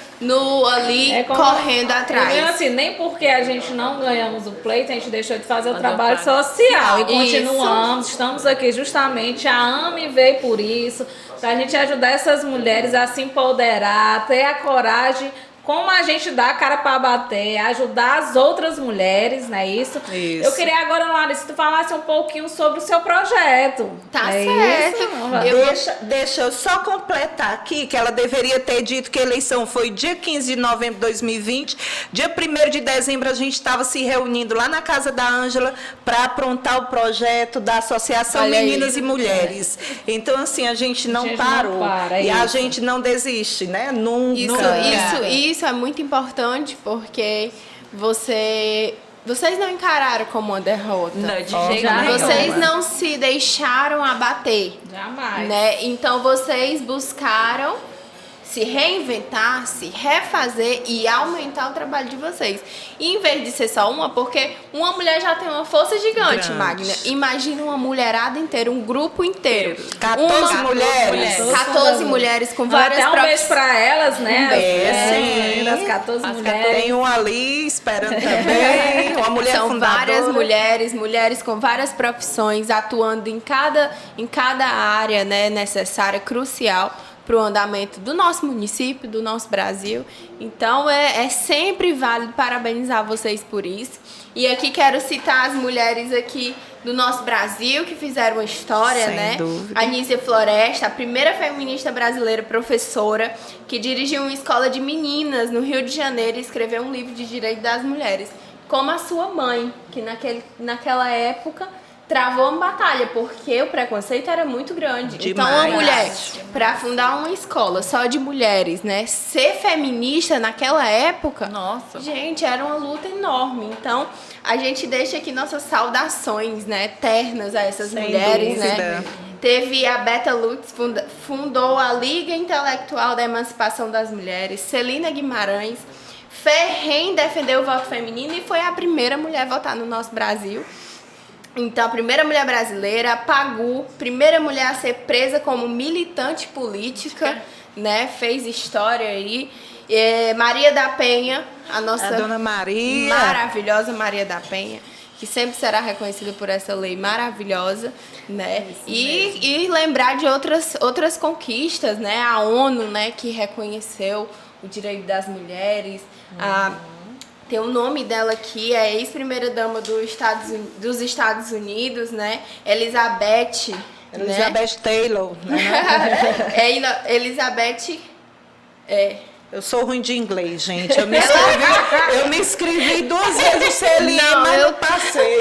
ali como- correndo atrás. Assim, nem porque a gente não ganhamos o pleito, a gente deixou de fazer o trabalho social. E continuamos, estamos aqui justamente, a AME veio por isso, pra gente ajudar essas mulheres a se empoderar, ter a coragem, como a gente dá a cara para bater, ajudar as outras mulheres, não é isso? Isso. Eu queria agora, Larissa, tu falasse um pouquinho sobre o seu projeto. Tá É certo. isso? Deixa eu só completar aqui, que ela deveria ter dito que a eleição foi dia 15 de novembro de 2020. Dia 1º de dezembro a gente estava se reunindo lá na casa da Ângela para aprontar o projeto da Associação Olha aí. Meninas e Mulheres. Então, assim, a gente não parou. E a gente não desiste, né? Nunca. Isso é muito importante, porque vocês não encararam como uma derrota. Não, de jeito Já nenhum. Vocês não se deixaram abater, Jamais. né? Então vocês buscaram se reinventar, se refazer e aumentar o trabalho de vocês. E em vez de ser só uma, porque uma mulher já tem uma força gigante, Grande. Magna. Imagina uma mulherada inteira, um grupo inteiro. 14 mulheres. 14 mulheres com várias Até um beijo profissões. pra elas, né? Sim. Das 14 mulheres. Tem um ali esperando também, uma mulher São fundadora. várias mulheres com várias profissões atuando em cada área, né, necessária, crucial para o andamento do nosso município, do nosso Brasil. Então, é sempre válido parabenizar vocês por isso. E aqui quero citar as mulheres aqui do nosso Brasil que fizeram uma história, Sem né? dúvida. A Nízia Floresta, a primeira feminista brasileira professora que dirigiu uma escola de meninas no Rio de Janeiro e escreveu um livro de direito das mulheres. como a sua mãe, que naquela época travou uma batalha, porque o preconceito era muito grande. Demais. Então, uma mulher, para fundar uma escola só de mulheres, né, ser feminista naquela época, Nossa. gente, era uma luta enorme. Então, a gente deixa aqui nossas saudações, né, eternas a essas Sem mulheres, dúvida. né? Teve a Beta Lutz, fundou a Liga Intelectual da Emancipação das Mulheres. Celina Guimarães, ferrenha, defendeu o voto feminino e foi a primeira mulher a votar no nosso Brasil. Então, a primeira mulher brasileira, a Pagu, primeira mulher a ser presa como militante política, né? Fez história aí. Maria da Penha, a nossa A Dona Maria. maravilhosa Maria da Penha, que sempre será reconhecida por essa lei maravilhosa, né? E lembrar de outras conquistas, né? A ONU, né, que reconheceu o direito das mulheres. Tem o nome dela aqui, é ex-primeira-dama dos Estados Unidos, né? Elizabeth. Elizabeth Taylor. Né? Elizabeth. Eu sou ruim de inglês, gente. Eu me inscrevi 2 vezes no CLI, mas não passei.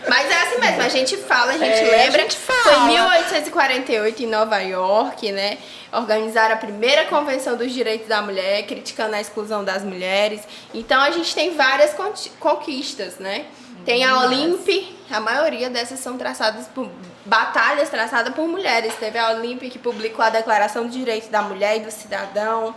Mas é assim mesmo, a gente fala, a gente lembra. A gente fala. Foi em 1848, em Nova York, né? Organizaram a primeira Convenção dos Direitos da Mulher, criticando a exclusão das mulheres. Então, a gente tem várias conquistas, né? Tem a Olimpe, a maioria dessas são traçadas por batalhas traçadas por mulheres. Teve a Olimpe que publicou a Declaração dos Direitos da Mulher e do Cidadão,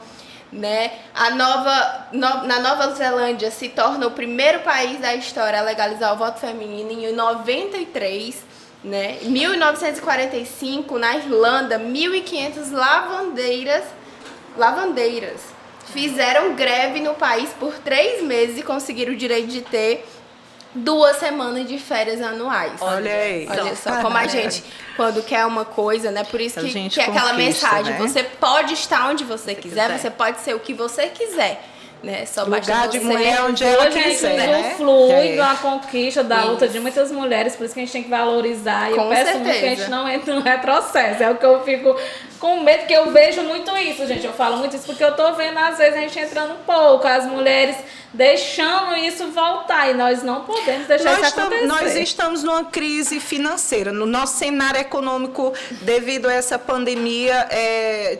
né? Na Nova Zelândia se torna o primeiro país da história a legalizar o voto feminino em 93, né? Em 1945, na Irlanda, 1.500 lavandeiras fizeram greve no país por 3 meses e conseguiram o direito de ter 2 semanas de férias anuais. Olha aí. Olha só, como a gente, quando quer uma coisa, né? Por isso A que gente é aquela conquista, mensagem. né? Você pode estar onde você quiser, você pode ser o que você quiser, né? Só basta Lugar de você... mulher onde ela Hoje a gente quiser, né? usufrui da conquista, da luta de muitas mulheres, por isso que a gente tem que valorizar. E eu Com peço muito que a certeza. gente não entre no retrocesso. É o que eu fico com medo, porque eu vejo muito isso, gente. Eu falo muito isso porque eu tô vendo, às vezes, a gente entrando um pouco, as mulheres deixando isso voltar. E nós não podemos deixar isso acontecer. Nós estamos numa crise financeira. No nosso cenário econômico, devido a essa pandemia,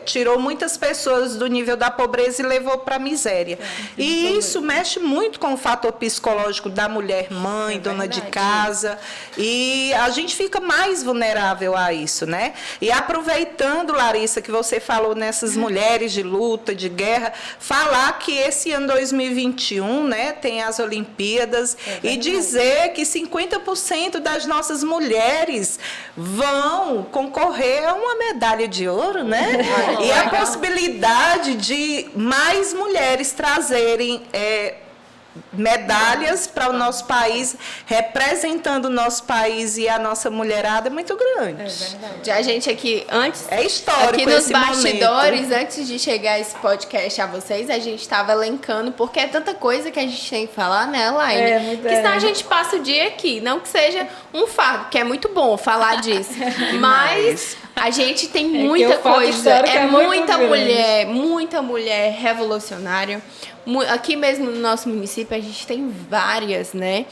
tirou muitas pessoas do nível da pobreza e levou para a miséria. E isso mexe muito com o fator psicológico da mulher mãe, dona de casa. E a gente fica mais vulnerável a isso, né? E aproveitando, Larissa, que você falou nessas mulheres de luta, de guerra, falar que esse ano 2021, né, tem as Olimpíadas, e dizer que 50% das nossas mulheres vão concorrer a uma medalha de ouro, né? E a possibilidade de mais mulheres trazerem medalhas para o nosso país, representando o nosso país e a nossa mulherada, é muito grande. É verdade. A gente aqui, antes... É histórico aqui nos esse bastidores, momento. antes de chegar esse podcast a vocês, a gente estava elencando, porque é tanta coisa que a gente tem que falar, né, Laine? Que senão a gente passa o dia aqui. Não que seja um fardo, que é muito bom falar disso. Mas a gente tem muita coisa. É muita mulher revolucionária. Aqui mesmo no nosso município a gente tem várias, né?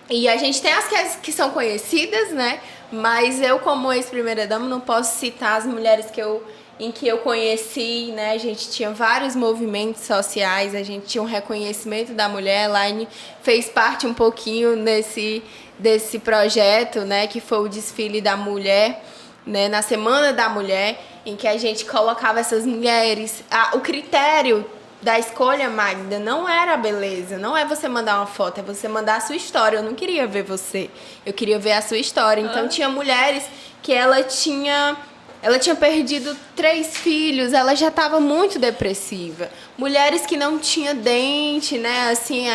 E a gente tem as que são conhecidas, né? Mas eu, como ex-primeira-dama, não posso citar as mulheres em que eu conheci, né? A gente tinha vários movimentos sociais, a gente tinha um reconhecimento da mulher. A Elaine fez parte um pouquinho desse projeto, né? Que foi o desfile da mulher, né? Na Semana da Mulher, em que a gente colocava essas mulheres... O critério da escolha, Magda, não era a beleza, não é você mandar uma foto, é você mandar a sua história. Eu não queria ver você, eu queria ver a sua história. Então tinha mulheres que ela tinha perdido 3 filhos, ela já estava muito depressiva. Mulheres que não tinham dente, né? Assim,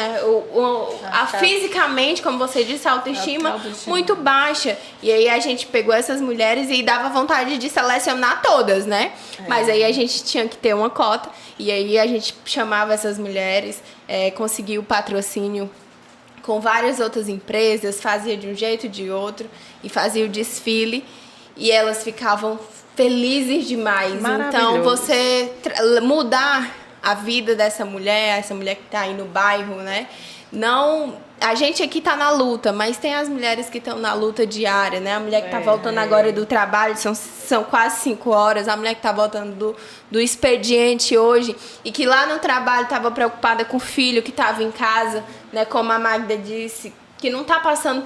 fisicamente, como você disse, a autoestima muito baixa. E aí a gente pegou essas mulheres e dava vontade de selecionar todas, né? Mas aí a gente tinha que ter uma cota. E aí a gente chamava essas mulheres, conseguiu o patrocínio com várias outras empresas, fazia de um jeito ou de outro, e fazia o desfile. E elas ficavam felizes demais. Então, você mudar a vida dessa mulher, essa mulher que está aí no bairro, né? não... A gente aqui tá na luta, mas tem as mulheres que estão na luta diária, né? A mulher que tá voltando agora do trabalho, são quase 5 horas. A mulher que tá voltando do expediente hoje e que lá no trabalho estava preocupada com o filho que estava em casa, né? Como a Magda disse, que não tá passando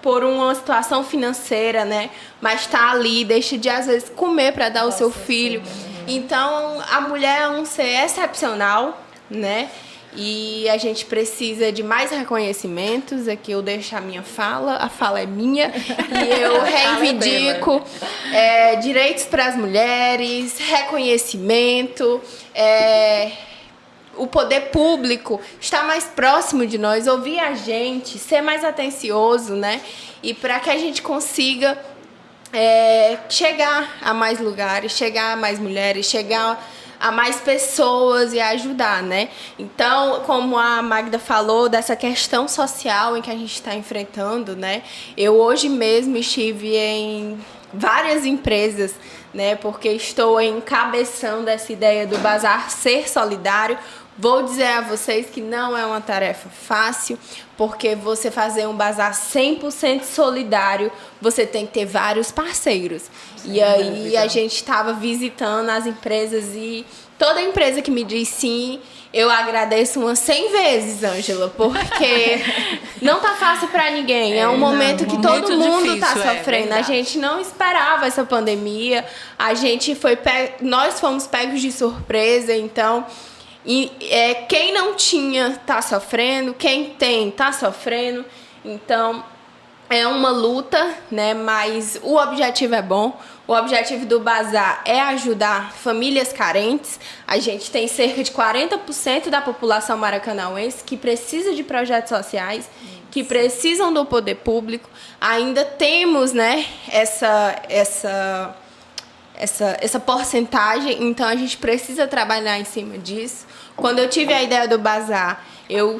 por uma situação financeira, né? Mas tá ali, deixa de às vezes comer para dar ao seu filho. Então, a mulher é um ser excepcional, né? E a gente precisa de mais reconhecimentos. Aqui eu deixo a minha fala, a fala é minha. E eu reivindico direitos para as mulheres, reconhecimento, o poder público estar mais próximo de nós, ouvir a gente, ser mais atencioso, né? E para que a gente consiga chegar a mais lugares, chegar a mais mulheres, chegar a mais pessoas e ajudar, né? Então, como a Magda falou, dessa questão social em que a gente está enfrentando, né? Eu hoje mesmo estive em várias empresas, né? Porque estou encabeçando essa ideia do Bazar Ser Solidário. Vou dizer a vocês que não é uma tarefa fácil, porque você fazer um bazar 100% solidário, você tem que ter vários parceiros. Sim, e aí a gente estava visitando as empresas e toda empresa que me diz sim, eu agradeço umas 100 vezes, Ângela, porque não tá fácil para ninguém. É um momento que todo mundo tá sofrendo. A gente não esperava essa pandemia, nós fomos pegos de surpresa, então... quem não tinha tá sofrendo, quem tem tá sofrendo, então é uma luta, né? Mas o objetivo é bom. O objetivo do Bazar é ajudar famílias carentes. A gente tem cerca de 40% da população maracanauense que precisa de projetos sociais, que precisam do poder público. Ainda temos, né, essa porcentagem, então a gente precisa trabalhar em cima disso. Quando eu tive a ideia do Bazar, eu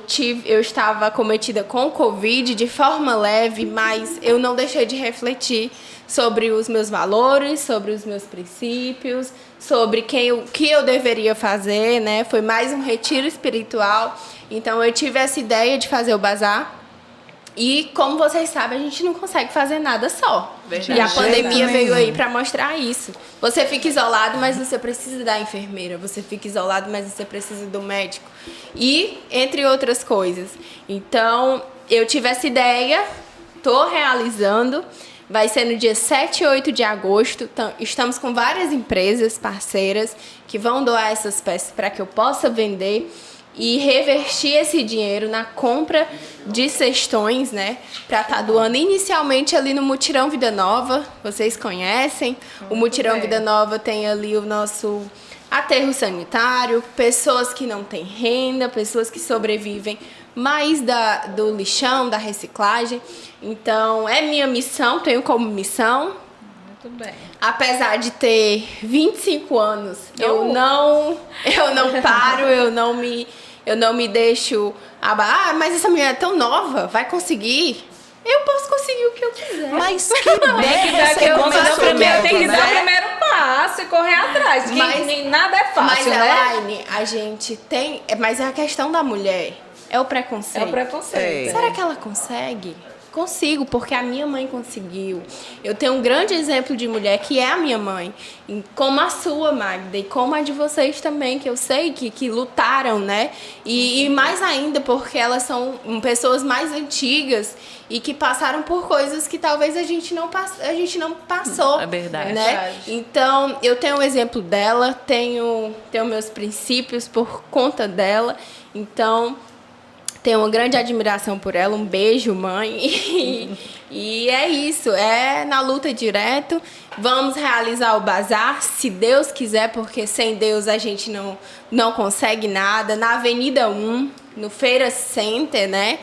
estava acometida com o Covid de forma leve, mas eu não deixei de refletir sobre os meus valores, sobre os meus princípios, sobre o que eu deveria fazer, né? Foi mais um retiro espiritual. Então eu tive essa ideia de fazer o Bazar. E, como vocês sabem, a gente não consegue fazer nada só. Verdade. E a pandemia veio aí para mostrar isso. Você fica isolado, mas você precisa da enfermeira. Você fica isolado, mas você precisa do médico. E, entre outras coisas. Então, eu tive essa ideia, estou realizando. Vai ser no dia 7 e 8 de agosto. Estamos com várias empresas parceiras que vão doar essas peças para que eu possa vender e revertir esse dinheiro na compra de cestões, né? Para estar doando inicialmente ali no Mutirão Vida Nova. Vocês conhecem? O Mutirão Vida Nova tem ali o nosso aterro sanitário, pessoas que não têm renda, pessoas que sobrevivem mais do lixão, da reciclagem. Então, é minha missão, tenho como missão. Muito bem. Apesar de ter 25 anos, eu não paro, eu não me deixo mas essa mulher é tão nova, vai conseguir? Eu posso conseguir o que eu quiser. Mas que bom tem que dar o primeiro passo e correr atrás. Nem nada é fácil, né? Elaine, a gente tem... Mas é a questão da mulher. É o preconceito. É o preconceito. Será que ela consegue? Consigo, porque a minha mãe conseguiu. Eu tenho um grande exemplo de mulher que é a minha mãe, como a sua, Magda, e como a de vocês também, que eu sei que lutaram, né? E mais ainda porque elas são pessoas mais antigas e que passaram por coisas que talvez a gente não passou. É verdade. Né? Então, eu tenho o exemplo dela, tenho meus princípios por conta dela, então... Tenho uma grande admiração por ela, um beijo, mãe. E é isso, é na luta direto. Vamos realizar o Bazar, se Deus quiser, porque sem Deus a gente não consegue nada. Na Avenida 1, no Feira Center, né?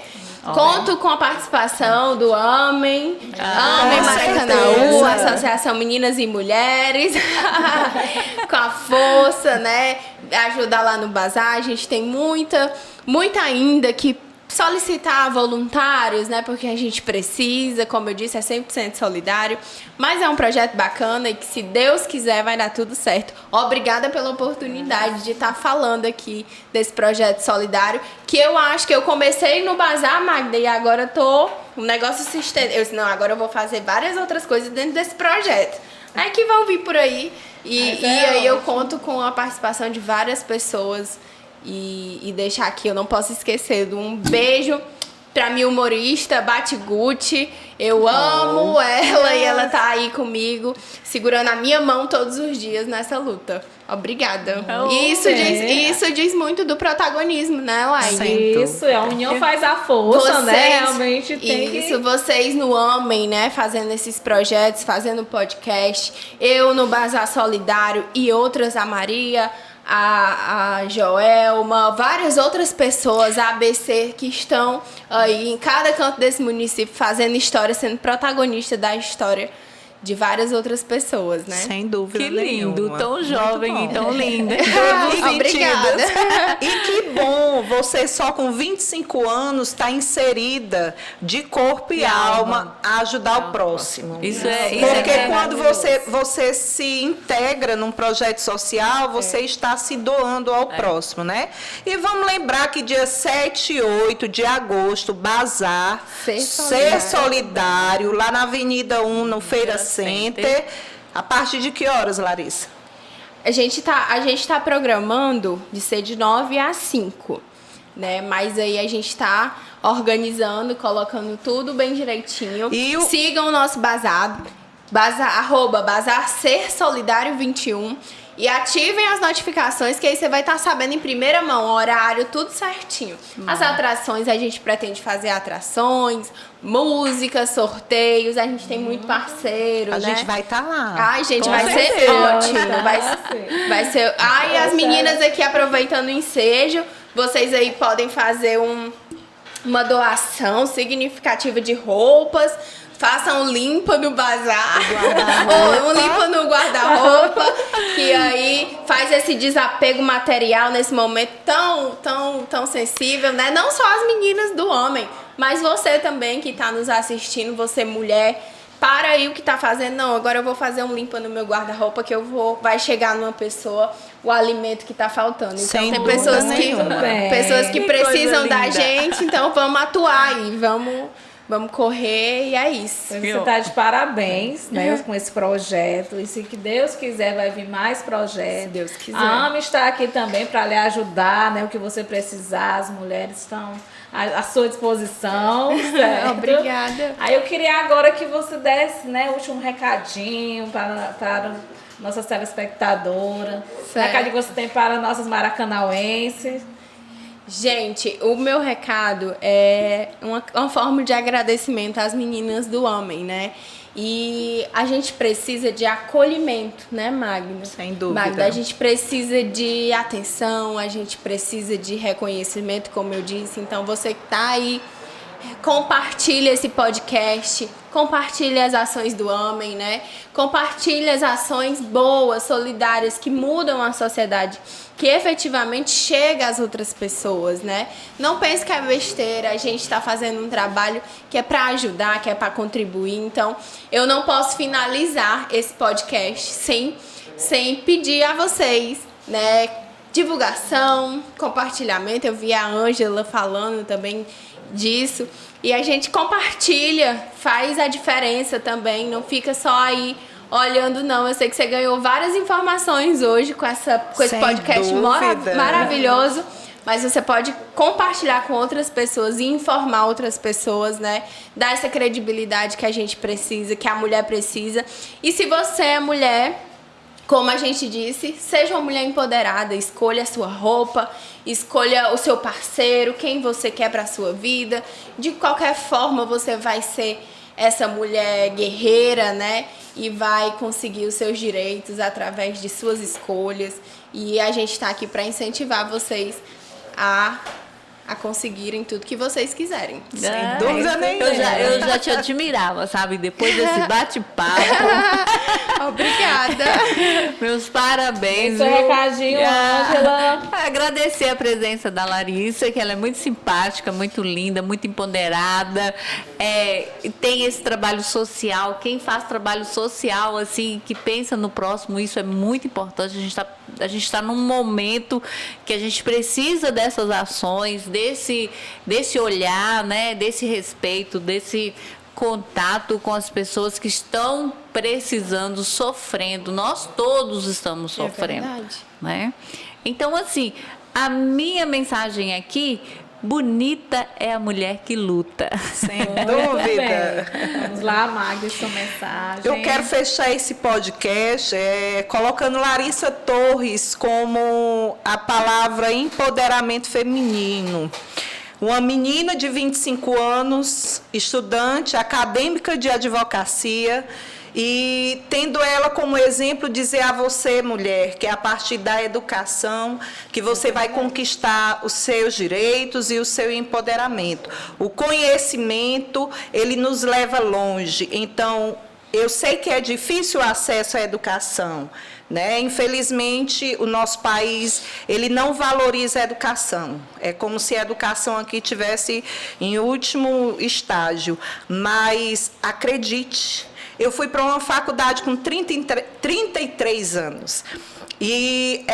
Conto com a participação do Amém Maracanaú, Associação Meninas e Mulheres, com a força, né? Ajudar lá no Bazar. A gente tem muita ainda que solicitar voluntários, né? Porque a gente precisa, como eu disse, é 100% solidário. Mas é um projeto bacana e que, se Deus quiser, vai dar tudo certo. Obrigada pela oportunidade de estar falando aqui desse projeto solidário, que eu acho que eu comecei no Bazar, Magda, e agora o negócio se estende. Eu disse, não, agora eu vou fazer várias outras coisas dentro desse projeto. É que vão vir por aí. E aí eu conto com a participação de várias pessoas. E deixar aqui, eu não posso esquecer de um beijo pra minha humorista, Batiguti. Eu amo ela e ela tá aí comigo, segurando a minha mão todos os dias nessa luta. Obrigada. E isso diz muito do protagonismo, né, Laine? Isso, a união faz a força, né? Realmente tem isso, vocês no Amem, né, fazendo esses projetos, fazendo podcast. Eu no Bazar Solidário e outras, a Maria, a Joelma, várias outras pessoas, a ABC, que estão aí em cada canto desse município fazendo história, sendo protagonista da história de várias outras pessoas, né? Sem dúvida Que lindo, nenhuma. tão jovem e tão linda. Obrigada. E que bom, você só com 25 anos está inserida de corpo e alma a ajudar o próximo. Isso é Porque é quando você se integra num projeto social, você está se doando ao próximo, né? E vamos lembrar que dia 7 e 8 de agosto, Bazar, Ser Solidário, lá na Avenida 1, no Feira Center. A partir de que horas, Larissa? A gente tá programando de ser de 9 às 5, né? Mas aí a gente tá organizando, colocando tudo bem direitinho. Sigam o nosso bazar, @Bazar Ser Solidário 21. E ativem as notificações, que aí você vai estar sabendo em primeira mão, horário, tudo certinho. As atrações, a gente pretende fazer atrações, músicas, sorteios, a gente tem muito parceiro, A né? gente vai estar lá. Ai, gente, Com vai ser certeza. ótimo. Vai ser. Ai, as meninas aqui aproveitando o ensejo, vocês aí podem fazer uma doação significativa de roupas. Façam um limpa no bazar, ou um limpa no guarda-roupa, que aí faz esse desapego material nesse momento tão sensível, né? Não só as meninas do Homem, mas você também que está nos assistindo, você mulher, para aí o que está fazendo. Não, agora eu vou fazer um limpa no meu guarda-roupa, que vai chegar numa pessoa o alimento que está faltando. Então Sem tem dúvida pessoas nenhuma. que precisam da gente, então vamos atuar aí, vamos correr, e é isso. Você está de parabéns, né, com esse projeto. E se que Deus quiser, vai vir mais projetos. Se Deus quiser. A AME está aqui também para lhe ajudar, né? O que você precisar, as mulheres estão à sua disposição. Certo? Obrigada. Aí eu queria agora que você desse, né, o último recadinho para nossa telespectadora. Certo. Recadinho que você tem para nossas maracanauenses. Gente, o meu recado é uma forma de agradecimento às meninas do Homem, né? E a gente precisa de acolhimento, né, Magda? Sem dúvida. Magda, a gente precisa de atenção, a gente precisa de reconhecimento, como eu disse. Então, você que tá aí, compartilha esse podcast, compartilha as ações do Homem, né? Compartilha as ações boas, solidárias, que mudam a sociedade, que efetivamente chega às outras pessoas, né? Não pense que é besteira, a gente está fazendo um trabalho que é para ajudar, que é para contribuir. Então, eu não posso finalizar esse podcast sem pedir a vocês, né? Divulgação, compartilhamento. Eu vi a Ângela falando também disso. E a gente compartilha, faz a diferença também, não fica só aí olhando, não. Eu sei que você ganhou várias informações hoje com esse podcast maravilhoso, mas você pode compartilhar com outras pessoas e informar outras pessoas, né? Dar essa credibilidade que a gente precisa, que a mulher precisa. E se você é mulher, como a gente disse, seja uma mulher empoderada, escolha a sua roupa, escolha o seu parceiro, quem você quer para a sua vida. De qualquer forma, você vai ser essa mulher guerreira, né? E vai conseguir os seus direitos através de suas escolhas. E a gente está aqui para incentivar vocês a a conseguirem tudo que vocês quiserem. Sem dúvida nenhuma. Eu já te admirava, sabe? Depois desse bate-papo. Obrigada. Meus parabéns. Seu recadinho, Ângela. Agradecer a presença da Larissa, que ela é muito simpática, muito linda, muito empoderada. Tem esse trabalho social. Quem faz trabalho social, assim, que pensa no próximo, isso é muito importante. A gente está num momento que a gente precisa dessas ações, desse olhar, né, desse respeito, desse contato com as pessoas que estão precisando, sofrendo. Nós todos estamos sofrendo, né? Então, assim, a minha mensagem aqui: bonita é a mulher que luta. Sem dúvida. Vamos lá, Magda, sua mensagem. Eu quero fechar esse podcast colocando Larissa Torres como a palavra empoderamento feminino. Uma menina de 25 anos, estudante, acadêmica de advocacia, e tendo ela como exemplo, dizer a você, mulher, que é a partir da educação que você vai conquistar os seus direitos e o seu empoderamento. O conhecimento, ele nos leva longe. Então, eu sei que é difícil o acesso à educação, né? Infelizmente, o nosso país, ele não valoriza a educação. É como se a educação aqui tivesse em último estágio. Mas, acredite, eu fui para uma faculdade com 33 anos. E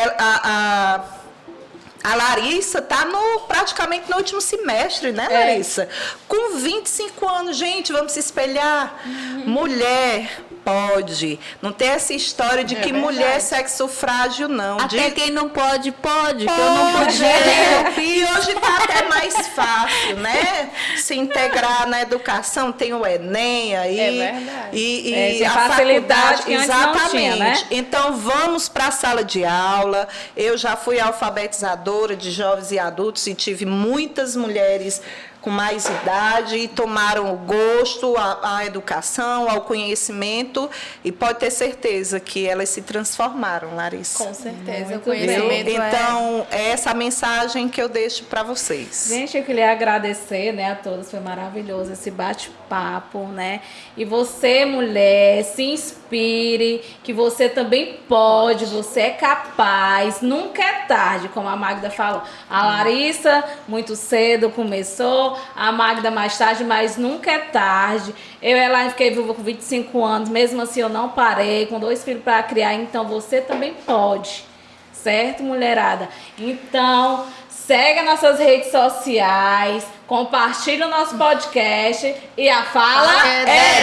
a Larissa está praticamente no último semestre, né, Larissa? Com 25 anos, gente, vamos se espelhar. Mulher pode. Não tem essa história de que mulher é sexo frágil, não. Até quem não pode, pode. Que eu não podia. E hoje está até mais fácil, né? Se integrar na educação, tem o Enem aí. É verdade. E a faculdade, facilidade que antes exatamente. não tinha, né? Então, vamos para a sala de aula. Eu já fui alfabetizadora de jovens e adultos e tive muitas mulheres com mais idade e tomaram o gosto à educação, ao conhecimento, e pode ter certeza que elas se transformaram, Larissa. Com certeza, Muito o conhecimento Então, é essa a mensagem que eu deixo para vocês. Gente, eu queria agradecer, né, a todos, foi maravilhoso esse bate-papo, né? E você, mulher, se inspire, que você também pode, você é capaz, nunca é tarde, como a Magda falou. A Larissa, muito cedo começou, a Magda mais tarde, mas nunca é tarde. Eu e ela fiquei viúva com 25 anos, mesmo assim eu não parei, com 2 filhos para criar, então você também pode, certo, mulherada? Então, segue nossas redes sociais, compartilha o nosso podcast e a fala é